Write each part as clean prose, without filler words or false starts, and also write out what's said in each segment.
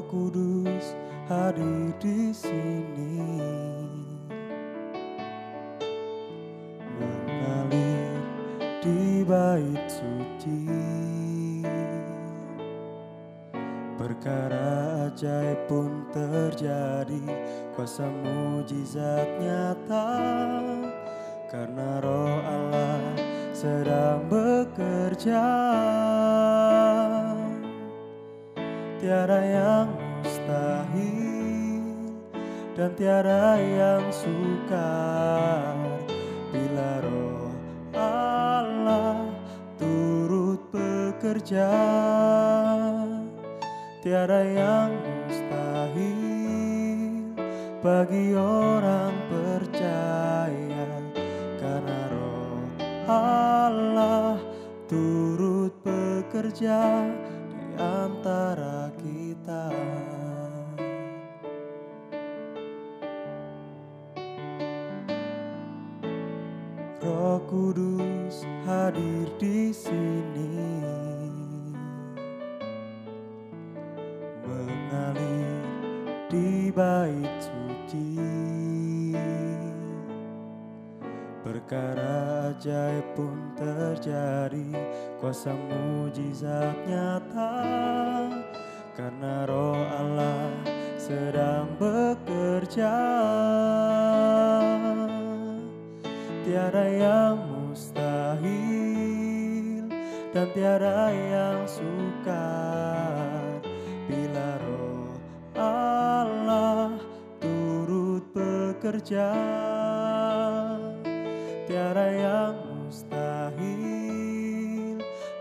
Kudus hadir di sini, mengalir di bait suci. Perkara ajaib pun terjadi, kuasa mujizat nyata, karena Roh Allah sedang bekerja. Tiada yang mustahil dan tiada yang sukar bila Roh Allah turut bekerja. Tiada yang mustahil bagi orang percaya, karena Roh Allah turut bekerja di antara kita. Roh Kudus hadir di sini, mengalir di bait suci. Perkara ajaib pun terjadi, kuasa mujizat nyata, karena Roh Allah sedang bekerja. Tiada yang mustahil dan tiada yang sukar bila Roh Allah turut bekerja. Tiada yang mustahil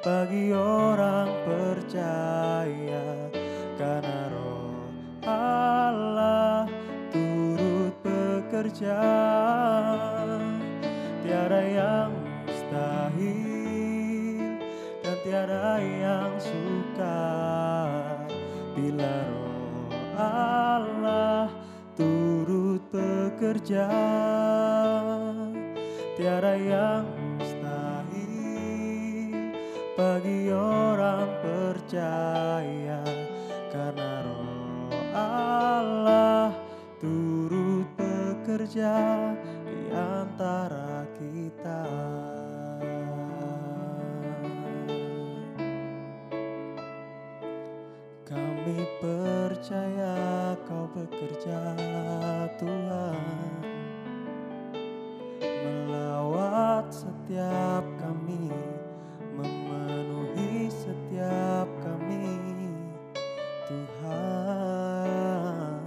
bagi orang percaya, karena Roh Allah turut bekerja. Tiada yang mustahil dan tiada yang sukar bila Roh Allah turut bekerja. Tiada yang mustahil bagi orang percaya, karena Roh Allah turut bekerja di antara kita. Kami percaya Kau bekerja, Tuhan, melawat setiap kami, memenuhi setiap kami, Tuhan.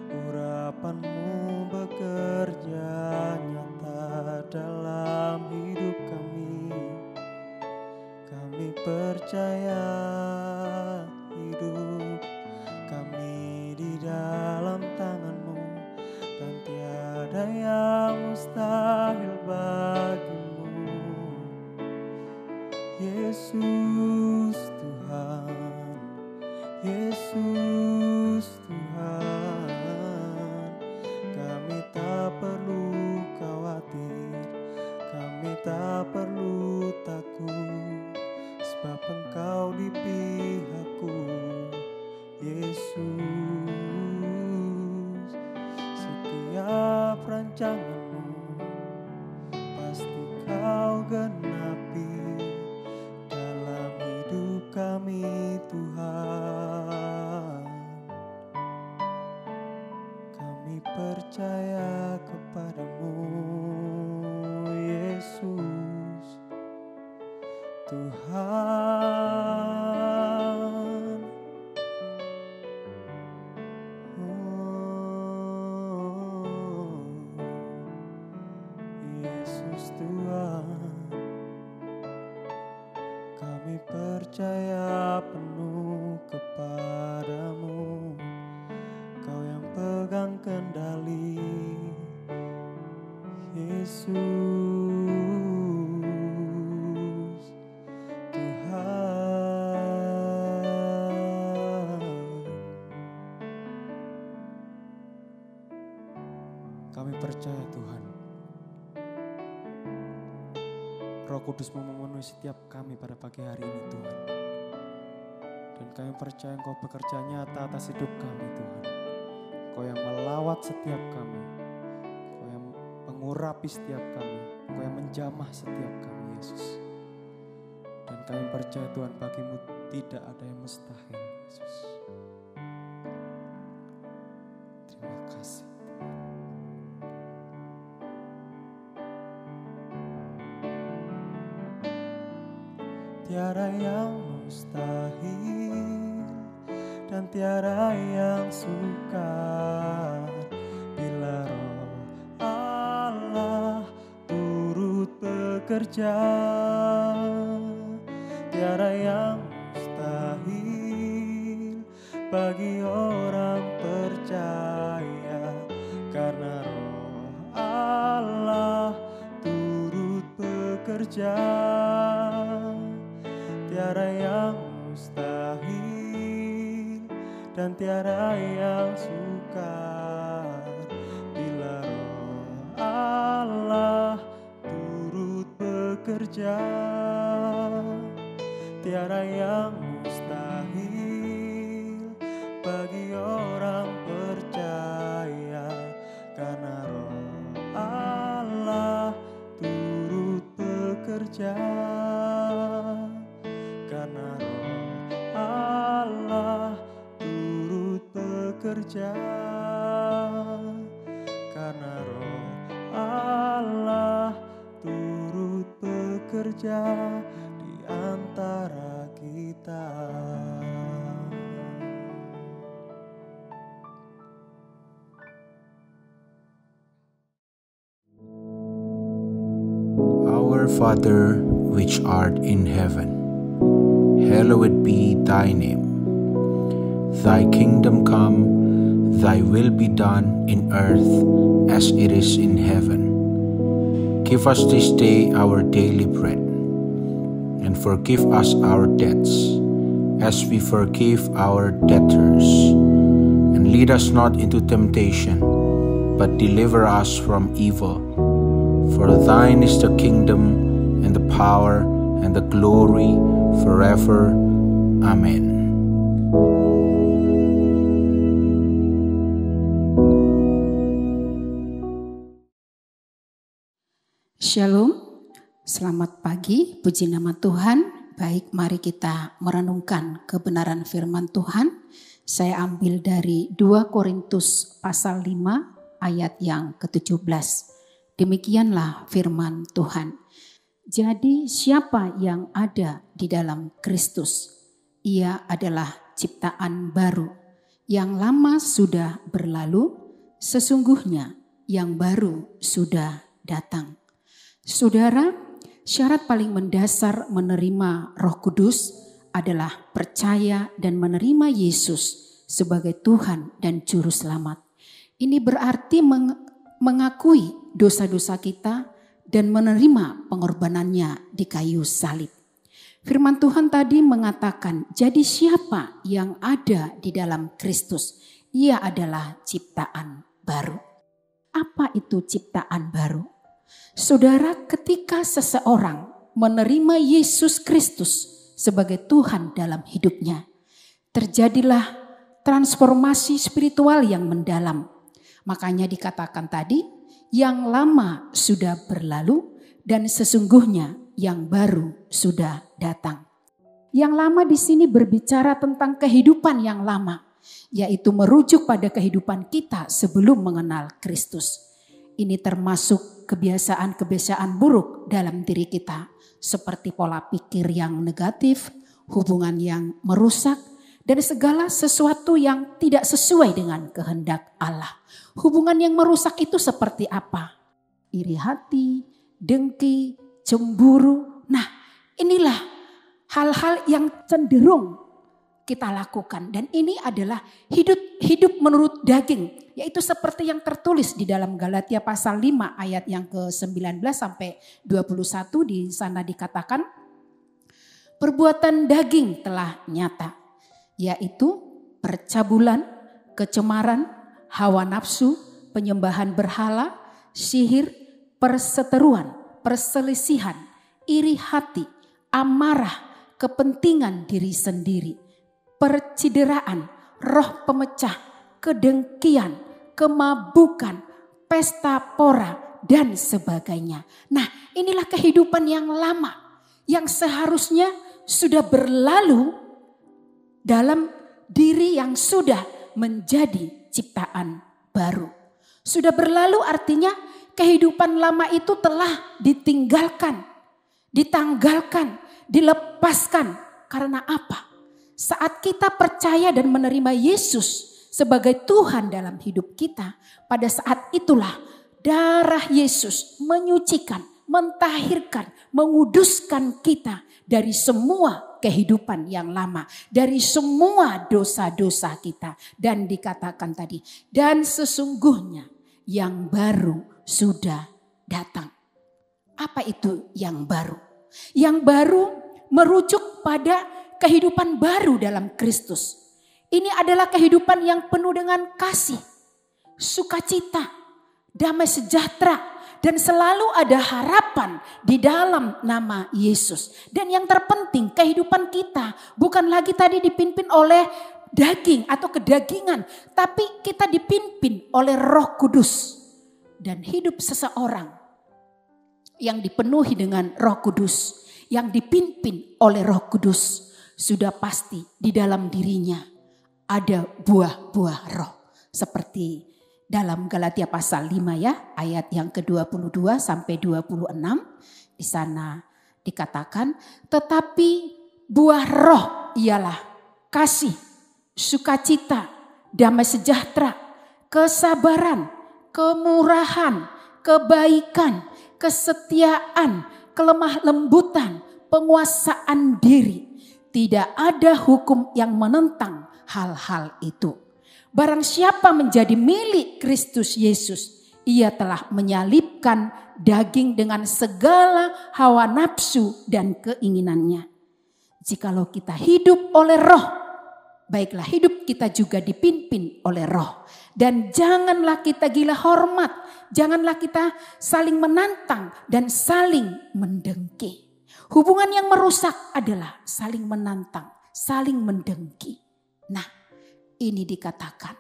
Urapan-Mu bekerja nyata dalam hidup kami. Kami percaya hidup kami di dalam tangan-Mu, dan tiada yang mustahil bagi-Mu. Yesus Tuhan, Yesus Tuhan, kami tak perlu khawatir, kami tak perlu takut, sebab Engkau di pihakku, Yesus. Setiap rancangan-Mu pasti Kau genapi dalam hidup kami, Tuhan. Kami percaya kepada-Mu, Yesus, Tuhan. Yesus Tuhan, kami percaya penuh kepada-Mu. Kau yang pegang kendali, Yesus, Tuhan. Kami percaya Tuhan, Roh Kudus memenuhi setiap kami pada pagi hari ini, Tuhan. Dan kami percaya Engkau bekerja nyata atas hidup kami Tuhan. Engkau yang melawat setiap kami, Engkau yang mengurapi setiap kami, Engkau yang menjamah setiap kami Yesus. Dan kami percaya Tuhan, bagimu tidak ada yang mustahil Yesus. Terima kasih. Tiada yang mustahil dan tiada yang sukar bila Roh Allah turut bekerja. Tiada yang mustahil bagi orang percaya, karena Roh Allah turut bekerja. Tiada yang mustahil dan tiada yang sukar bila Roh Allah turut bekerja. Tiada yang mustahil bagi orang percaya, karena Roh Allah turut bekerja. Karena Roh Allah turut bekerja, karena Roh Allah turut bekerja di antara kita. Our Father, which art in heaven, hallowed be thy name. Thy kingdom come, thy will be done in earth as it is in heaven. Give us this day our daily bread, and forgive us our debts, as we forgive our debtors. And lead us not into temptation, but deliver us from evil. For thine is the kingdom, and the power, and the glory, forever. Amen. Shalom, selamat pagi, puji nama Tuhan. Baik, mari kita merenungkan kebenaran firman Tuhan. Saya ambil dari 2 Korintus pasal 5 ayat yang ke-17. Demikianlah firman Tuhan. Jadi siapa yang ada di dalam Kristus, ia adalah ciptaan baru. Yang lama sudah berlalu, sesungguhnya yang baru sudah datang. Saudara, syarat paling mendasar menerima Roh Kudus adalah percaya dan menerima Yesus sebagai Tuhan dan Juru Selamat. Ini berarti mengakui dosa-dosa kita dan menerima pengorbanannya di kayu salib. Firman Tuhan tadi mengatakan, jadi siapa yang ada di dalam Kristus, ia adalah ciptaan baru. Apa itu ciptaan baru? Saudara, ketika seseorang menerima Yesus Kristus sebagai Tuhan dalam hidupnya, terjadilah transformasi spiritual yang mendalam. Makanya dikatakan tadi, yang lama sudah berlalu dan sesungguhnya yang baru sudah datang. Yang lama di sini berbicara tentang kehidupan yang lama, yaitu merujuk pada kehidupan kita sebelum mengenal Kristus. Ini termasuk kebiasaan-kebiasaan buruk dalam diri kita, seperti pola pikir yang negatif, hubungan yang merusak, dan segala sesuatu yang tidak sesuai dengan kehendak Allah. Hubungan yang merusak itu seperti apa? Iri hati, dengki, cemburu. Nah, inilah hal-hal yang cenderung kita lakukan. Dan ini adalah hidup menurut daging. Yaitu seperti yang tertulis di dalam Galatia pasal 5 ayat yang ke-19 sampai 21. Di sana dikatakan, perbuatan daging telah nyata. Yaitu percabulan, kecemaran, hawa nafsu, penyembahan berhala, sihir, perseteruan, perselisihan, iri hati, amarah, kepentingan diri sendiri, percideraan, roh pemecah, kedengkian, kemabukan, pesta pora, dan sebagainya. Nah, inilah kehidupan yang lama yang seharusnya sudah berlalu dalam diri yang sudah menjadi ciptaan baru. Sudah berlalu artinya kehidupan lama itu telah ditinggalkan, ditanggalkan, dilepaskan. Karena apa? Saat kita percaya dan menerima Yesus sebagai Tuhan dalam hidup kita, pada saat itulah darah Yesus menyucikan, mentahirkan, menguduskan kita dari semua kehidupan yang lama, dari semua dosa-dosa kita. Dan dikatakan tadi, dan sesungguhnya yang baru sudah datang. Apa itu yang baru? Yang baru merujuk pada kehidupan baru dalam Kristus. Ini adalah kehidupan yang penuh dengan kasih, sukacita, damai sejahtera, dan selalu ada harapan di dalam nama Yesus. Dan yang terpenting, kehidupan kita bukan lagi tadi dipimpin oleh daging atau kedagingan, tapi kita dipimpin oleh Roh Kudus. Dan hidup seseorang yang dipenuhi dengan Roh Kudus, yang dipimpin oleh Roh Kudus, sudah pasti di dalam dirinya ada buah-buah roh. Seperti dalam Galatia pasal 5 ya, ayat yang ke-22 sampai 26. Di sana dikatakan, tetapi buah roh ialah kasih, sukacita, damai sejahtera, kesabaran, kemurahan, kebaikan, kesetiaan, kelemah lembutan, penguasaan diri. Tidak ada hukum yang menentang hal-hal itu. Barang siapa menjadi milik Kristus Yesus, ia telah menyalibkan daging dengan segala hawa nafsu dan keinginannya. Jikalau kita hidup oleh roh, baiklah hidup kita juga dipimpin oleh roh. Dan janganlah kita gila hormat, janganlah kita saling menantang dan saling mendengki. Hubungan yang merusak adalah saling menantang, saling mendengki. Nah, ini dikatakan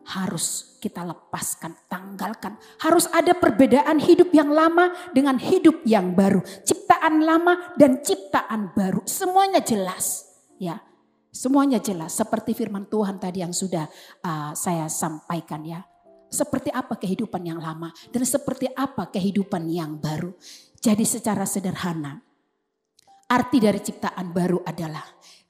harus kita lepaskan, tanggalkan. Harus ada perbedaan hidup yang lama dengan hidup yang baru. Ciptaan lama dan ciptaan baru. Semuanya jelas. Ya, semuanya jelas. Seperti firman Tuhan tadi yang sudah saya sampaikan ya. Seperti apa kehidupan yang lama dan seperti apa kehidupan yang baru. Jadi secara sederhana, arti dari ciptaan baru adalah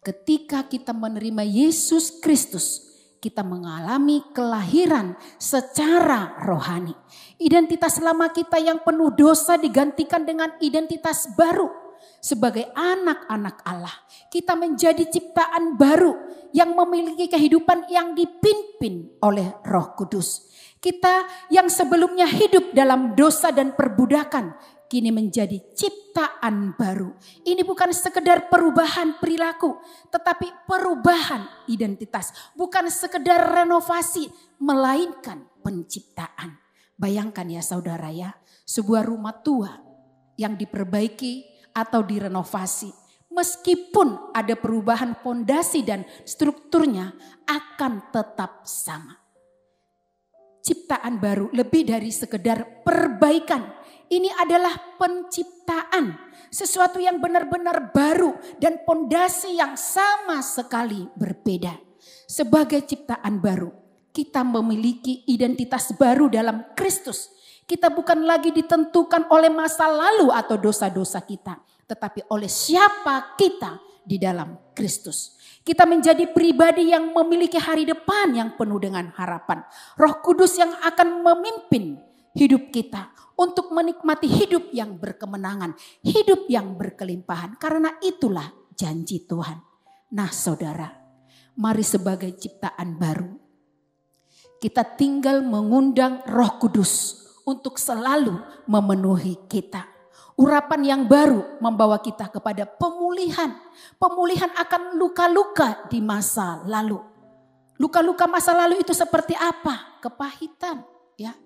ketika kita menerima Yesus Kristus, kita mengalami kelahiran secara rohani. Identitas lama kita yang penuh dosa digantikan dengan identitas baru. Sebagai anak-anak Allah, kita menjadi ciptaan baru yang memiliki kehidupan yang dipimpin oleh Roh Kudus. Kita yang sebelumnya hidup dalam dosa dan perbudakan, kini menjadi ciptaan baru. Ini bukan sekedar perubahan perilaku, tetapi perubahan identitas. Bukan sekedar renovasi, melainkan penciptaan. Bayangkan ya saudara ya, sebuah rumah tua yang diperbaiki atau direnovasi. Meskipun ada perubahan fondasi dan strukturnya akan tetap sama. Ciptaan baru lebih dari sekedar perbaikan. Ini adalah penciptaan, sesuatu yang benar-benar baru dan fondasi yang sama sekali berbeda. Sebagai ciptaan baru, kita memiliki identitas baru dalam Kristus. Kita bukan lagi ditentukan oleh masa lalu atau dosa-dosa kita, tetapi oleh siapa kita di dalam Kristus. Kita menjadi pribadi yang memiliki hari depan yang penuh dengan harapan. Roh Kudus yang akan memimpin hidup kita untuk menikmati hidup yang berkemenangan, hidup yang berkelimpahan. Karena itulah janji Tuhan. Nah saudara, mari sebagai ciptaan baru, kita tinggal mengundang Roh Kudus untuk selalu memenuhi kita. Urapan yang baru membawa kita kepada pemulihan. Pemulihan akan luka-luka di masa lalu. Luka-luka masa lalu itu seperti apa? Kepahitan, ya.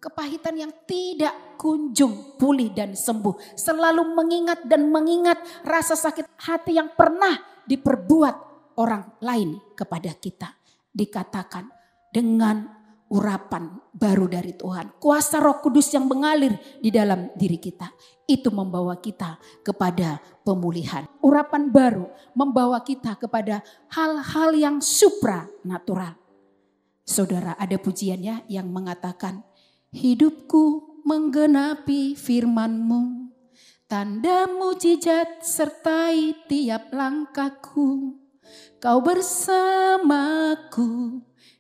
Kepahitan yang tidak kunjung pulih dan sembuh. Selalu mengingat dan mengingat rasa sakit hati yang pernah diperbuat orang lain kepada kita. Dikatakan dengan urapan baru dari Tuhan. Kuasa Roh Kudus yang mengalir di dalam diri kita. Itu membawa kita kepada pemulihan. Urapan baru membawa kita kepada hal-hal yang supranatural. Saudara, ada pujiannya yang mengatakan, hidupku menggenapi firman-Mu, tanda mujizat sertai tiap langkahku. Kau bersamaku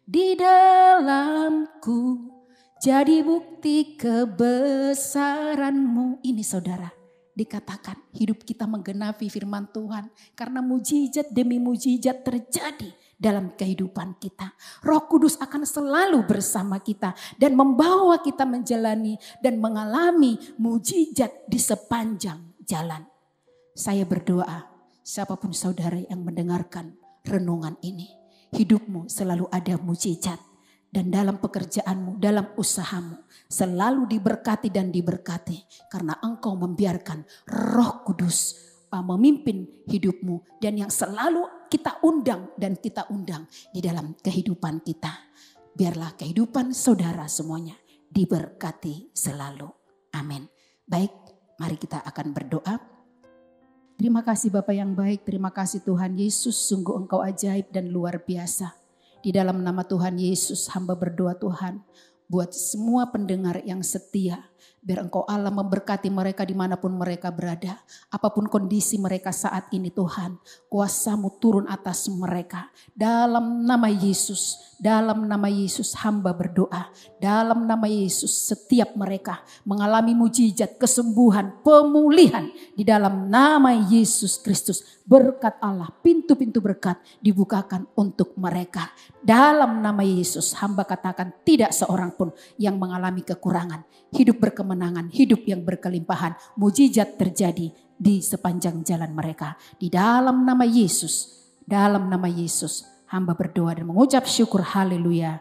di dalamku, jadi bukti kebesaran-Mu. Ini saudara, dikatakan hidup kita menggenapi firman Tuhan. Karena mujizat demi mujizat terjadi dalam kehidupan kita. Roh Kudus akan selalu bersama kita dan membawa kita menjalani dan mengalami mujizat di sepanjang jalan. Saya berdoa, siapapun saudara yang mendengarkan renungan ini, hidupmu selalu ada mujizat. Dan dalam pekerjaanmu, dalam usahamu, selalu diberkati dan diberkati. Karena engkau membiarkan Roh Kudus memimpin hidupmu. Dan yang selalu kita undang dan kita undang di dalam kehidupan kita. Biarlah kehidupan saudara semuanya diberkati selalu. Amin. Baik, mari kita akan berdoa. Terima kasih Bapa yang baik, terima kasih Tuhan Yesus, sungguh Engkau ajaib dan luar biasa. Di dalam nama Tuhan Yesus hamba berdoa Tuhan, buat semua pendengar yang setia, biar Engkau Allah memberkati mereka dimanapun mereka berada. Apapun kondisi mereka saat ini Tuhan, kuasa-Mu turun atas mereka. Dalam nama Yesus hamba berdoa. Dalam nama Yesus setiap mereka mengalami mujizat, kesembuhan, pemulihan. Di dalam nama Yesus Kristus berkat Allah, pintu-pintu berkat dibukakan untuk mereka. Dalam nama Yesus hamba katakan tidak seorang pun yang mengalami kekurangan. Hidup berkemenangan, hidup yang berkelimpahan, mujizat terjadi di sepanjang jalan mereka. Di dalam nama Yesus hamba berdoa dan mengucap syukur, haleluya,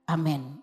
amin.